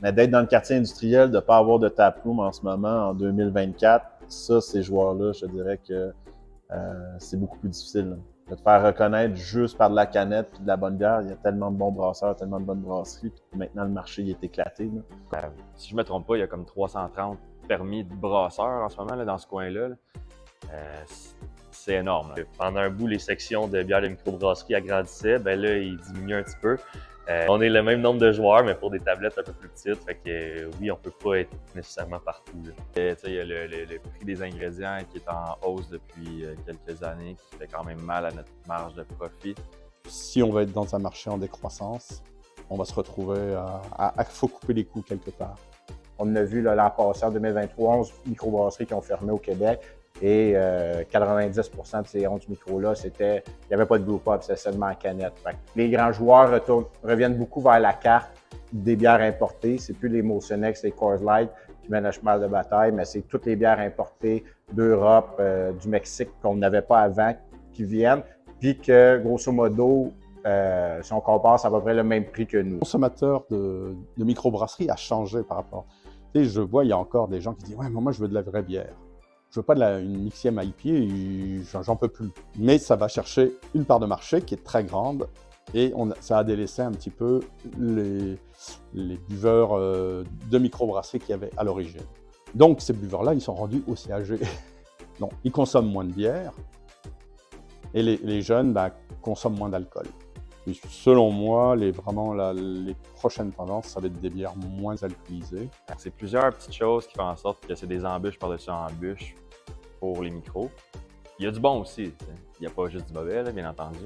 Mais d'être dans le quartier industriel, de ne pas avoir de taproom en ce moment, en 2024, ça, ces joueurs-là, je te dirais que c'est beaucoup plus difficile. Là. De te faire reconnaître juste par de la canette et de la bonne bière. Il y a tellement de bons brasseurs, tellement de bonnes brasseries. Puis maintenant, le marché il est éclaté. Là. Si je me trompe pas, il y a comme 330 permis de brasseurs en ce moment là, dans ce coin-là. Là. C'est énorme. Là. Pendant un bout, les sections de bières de microbrasserie agrandissaient. Ben là, ils diminuent un petit peu. On est le même nombre de joueurs, mais pour des tablettes un peu plus petites. Fait que oui, on peut pas être nécessairement partout. Il y a le prix des ingrédients qui est en hausse depuis quelques années, qui fait quand même mal à notre marge de profit. Si on va être dans un marché en décroissance, on va se retrouver à faut couper les coûts quelque part. On a vu l'an passé, en 2023, 11 microbrasseries qui ont fermé au Québec. Et 90% de ces 11 micros-là, il n'y avait pas de brewpub, c'était seulement en canette. Les grands joueurs reviennent beaucoup vers la carte des bières importées. C'est plus les Molson X, les Coors Light qui mènent le cheval de bataille, mais c'est toutes les bières importées d'Europe, du Mexique qu'on n'avait pas avant qui viennent. Puis que, grosso modo, si on compare, c'est à peu près le même prix que nous. Le consommateur de microbrasserie a changé par rapport. Tu sais, je vois, il y a encore des gens qui disent « Ouais, mais moi, je veux de la vraie bière. Je veux pas une XM IPA, j'en peux plus. » Mais ça va chercher une part de marché qui est très grande et ça a délaissé un petit peu les buveurs de microbrasserie qu'il y avait à l'origine. Donc, ces buveurs-là, ils sont rendus aussi âgés. Donc, ils consomment moins de bière et les jeunes consomment moins d'alcool. Selon moi, les prochaines tendances, ça va être des bières moins alcoolisées. C'est plusieurs petites choses qui font en sorte que c'est des embûches par-dessus embûches pour les micros. Il y a du bon aussi. Il n'y a pas juste du mauvais, là, bien entendu.